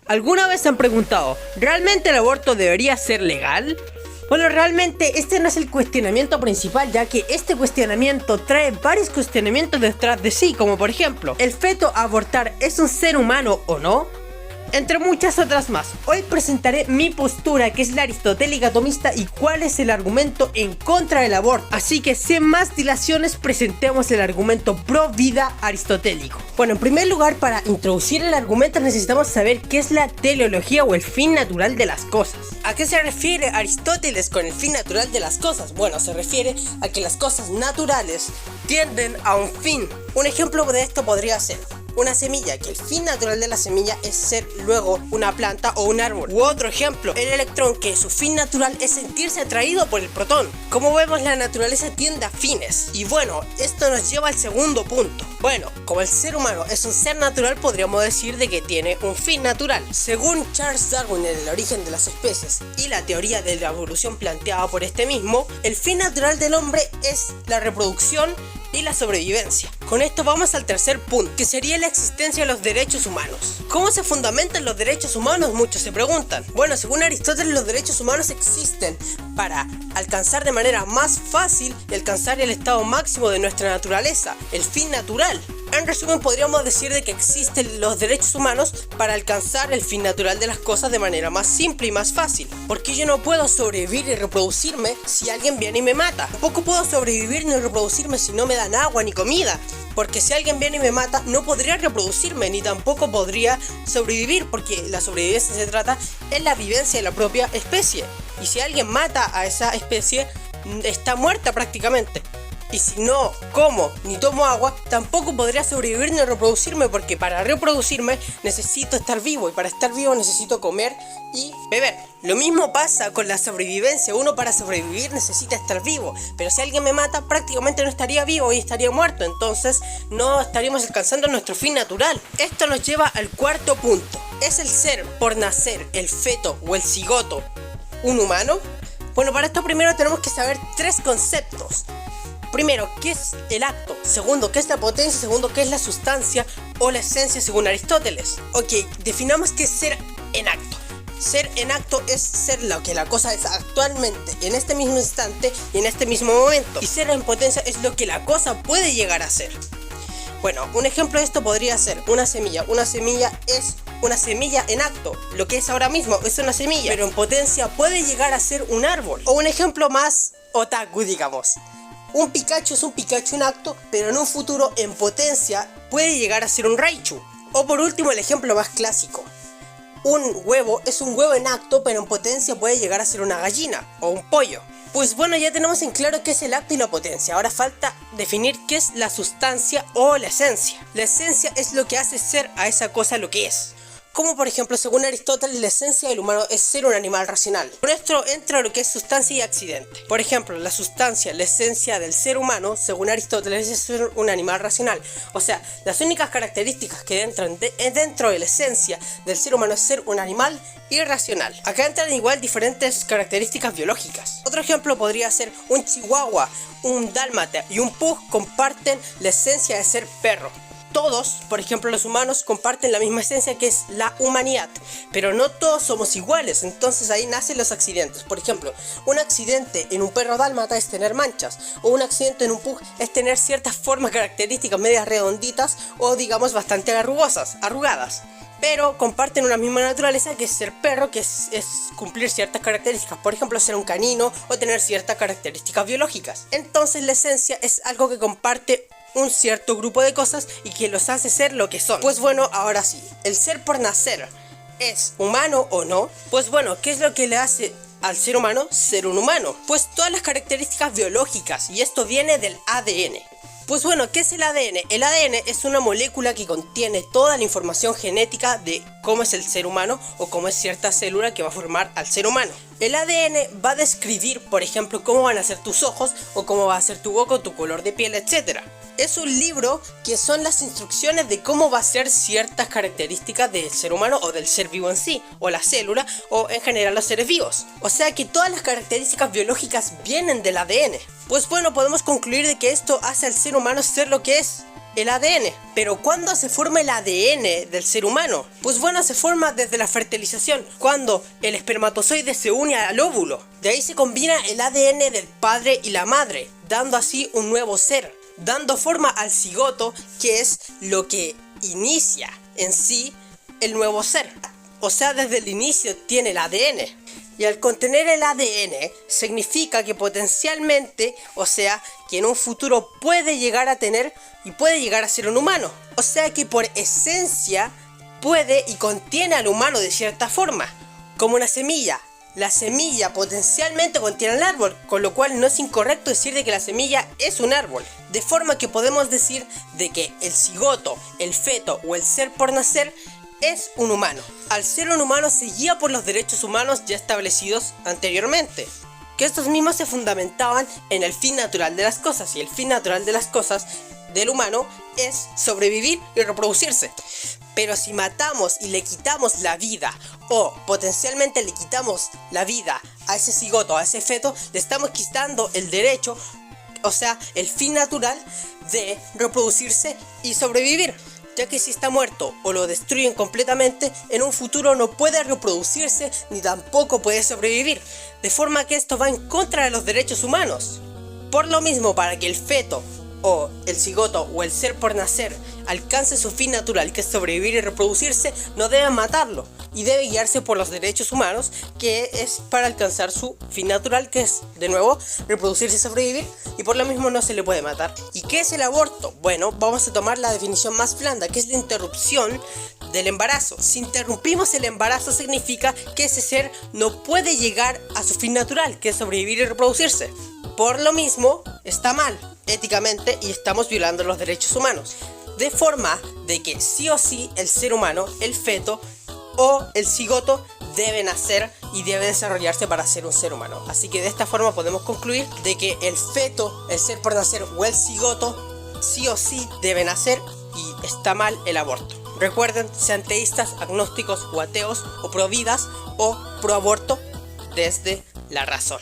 ¿Alguna vez se han preguntado, ¿realmente el aborto debería ser legal? Bueno, realmente este no es el cuestionamiento principal, ya que este cuestionamiento trae varios cuestionamientos detrás de sí, como por ejemplo, ¿el feto a abortar es un ser humano o no? Entre muchas otras más. Hoy presentaré mi postura, que es la aristotélica atomista, y cuál es el argumento en contra del aborto. Así que sin más dilaciones, presentemos el argumento pro vida aristotélico. Bueno, en primer lugar, para introducir el argumento necesitamos saber qué es la teleología o el fin natural de las cosas. ¿A qué se refiere Aristóteles con el fin natural de las cosas? Bueno, se refiere a que las cosas naturales tienden a un fin. Un ejemplo de esto podría ser una semilla, que el fin natural de la semilla es ser luego una planta o un árbol. U otro ejemplo, el electrón, que su fin natural es sentirse atraído por el protón. Como vemos, la naturaleza tiende a fines. Y bueno, esto nos lleva al segundo punto. Bueno, como el ser humano es un ser natural, podríamos decir de que tiene un fin natural. Según Charles Darwin en El origen de las especies y la teoría de la evolución planteada por este mismo, el fin natural del hombre es la reproducción y la sobrevivencia. Con esto vamos al tercer punto, que sería la existencia de los derechos humanos. ¿Cómo se fundamentan los derechos humanos? Muchos se preguntan. Bueno, según Aristóteles, los derechos humanos existen para alcanzar de manera más fácil y alcanzar el estado máximo de nuestra naturaleza, el fin natural. En resumen, podríamos decir de que existen los derechos humanos para alcanzar el fin natural de las cosas de manera más simple y más fácil. Porque yo no puedo sobrevivir y reproducirme si alguien viene y me mata. Tampoco puedo sobrevivir ni reproducirme si no me dan agua ni comida. Porque si alguien viene y me mata, no podría reproducirme ni tampoco podría sobrevivir, porque la sobrevivencia se trata en la vivencia de la propia especie. Y si alguien mata a esa especie, está muerta prácticamente. Y si no como ni tomo agua, tampoco podría sobrevivir ni reproducirme, porque para reproducirme necesito estar vivo, y para estar vivo necesito comer y beber. Lo mismo pasa con la sobrevivencia. Uno para sobrevivir necesita estar vivo, pero si alguien me mata, prácticamente no estaría vivo y estaría muerto. Entonces no estaríamos alcanzando nuestro fin natural. Esto nos lleva al cuarto punto. ¿Es el ser por nacer, el feto o el cigoto, un humano? Bueno, para esto primero tenemos que saber tres conceptos. Primero, ¿qué es el acto? Segundo, ¿qué es la potencia? Segundo, ¿qué es la sustancia o la esencia según Aristóteles? Ok, definamos qué es ser en acto. Ser en acto es ser lo que la cosa es actualmente, en este mismo instante y en este mismo momento. Y ser en potencia es lo que la cosa puede llegar a ser. Bueno, un ejemplo de esto podría ser una semilla. Una semilla es una semilla en acto. Lo que es ahora mismo es una semilla, pero en potencia puede llegar a ser un árbol. O un ejemplo más otaku, digamos. Un Pikachu es un Pikachu en acto, pero en un futuro en potencia puede llegar a ser un Raichu. O por último, el ejemplo más clásico. Un huevo es un huevo en acto, pero en potencia puede llegar a ser una gallina o un pollo. Pues bueno, ya tenemos en claro qué es el acto y la potencia. Ahora falta definir qué es la sustancia o la esencia. La esencia es lo que hace ser a esa cosa lo que es. Como por ejemplo, según Aristóteles, la esencia del humano es ser un animal racional. Con esto entra lo que es sustancia y accidente. Por ejemplo, la sustancia, la esencia del ser humano, según Aristóteles, es ser un animal racional. O sea, las únicas características que entran dentro de la esencia del ser humano es ser un animal irracional. Acá entran igual diferentes características biológicas. Otro ejemplo podría ser un chihuahua, un dálmata y un pug comparten la esencia de ser perro. Todos, por ejemplo los humanos, comparten la misma esencia, que es la humanidad, pero no todos somos iguales. Entonces ahí nacen los accidentes. Por ejemplo, un accidente en un perro dálmata es tener manchas, o un accidente en un pug es tener ciertas formas características medias redonditas o digamos bastante arrugadas. Pero comparten una misma naturaleza, que es ser perro, que es cumplir ciertas características. Por ejemplo, ser un canino o tener ciertas características biológicas. Entonces la esencia es algo que comparte un cierto grupo de cosas y que los hace ser lo que son. Pues bueno, ahora sí, ¿el ser por nacer es humano o no? Pues bueno, ¿qué es lo que le hace al ser humano ser un humano? Pues todas las características biológicas, y esto viene del ADN. Pues bueno, ¿qué es el ADN? El ADN es una molécula que contiene toda la información genética de cómo es el ser humano o cómo es cierta célula que va a formar al ser humano. El ADN va a describir, por ejemplo, cómo van a ser tus ojos o cómo va a ser tu boca o tu color de piel, etc. Es un libro que son las instrucciones de cómo va a ser ciertas características del ser humano o del ser vivo en sí, o la célula, o en general los seres vivos. O sea que todas las características biológicas vienen del ADN. Pues bueno, podemos concluir de que esto hace al ser humano ser lo que es. el ADN. Pero ¿cuándo se forma el ADN del ser humano? Pues bueno, se forma desde la fertilización, cuando el espermatozoide se une al óvulo. De ahí se combina el ADN del padre y la madre, dando así un nuevo ser, dando forma al cigoto, que es lo que inicia en sí el nuevo ser. O sea, desde el inicio tiene el ADN. Y al contener el ADN significa que potencialmente, o sea, que en un futuro puede llegar a tener y puede llegar a ser un humano. O sea que por esencia puede y contiene al humano de cierta forma, como una semilla. La semilla potencialmente contiene al árbol, con lo cual no es incorrecto decir de que la semilla es un árbol. De forma que podemos decir de que el cigoto, el feto o el ser por nacer es un humano. Al ser un humano se guía por los derechos humanos ya establecidos anteriormente, que estos mismos se fundamentaban en el fin natural de las cosas, y el fin natural de las cosas del humano es sobrevivir y reproducirse. Pero si matamos y le quitamos la vida, o potencialmente le quitamos la vida a ese cigoto, a ese feto, le estamos quitando el derecho, o sea, el fin natural de reproducirse y sobrevivir. Ya que si está muerto o lo destruyen completamente, en un futuro no puede reproducirse ni tampoco puede sobrevivir, de forma que esto va en contra de los derechos humanos. Por lo mismo, para que el feto o el cigoto o el ser por nacer alcance su fin natural, que es sobrevivir y reproducirse, no deben matarlo y debe guiarse por los derechos humanos, que es para alcanzar su fin natural, que es, de nuevo, reproducirse y sobrevivir, y por lo mismo no se le puede matar. ¿Y qué es el aborto? Bueno, vamos a tomar la definición más blanda, que es la interrupción del embarazo. Si interrumpimos el embarazo, significa que ese ser no puede llegar a su fin natural, que es sobrevivir y reproducirse. Por lo mismo, está mal éticamente y estamos violando los derechos humanos. De forma de que sí o sí el ser humano, el feto o el cigoto debe nacer y debe desarrollarse para ser un ser humano. Así que de esta forma podemos concluir de que el feto, el ser por nacer o el cigoto sí o sí debe nacer y está mal el aborto. Recuerden, sean teístas, agnósticos o ateos o pro vidas o pro aborto desde la razón.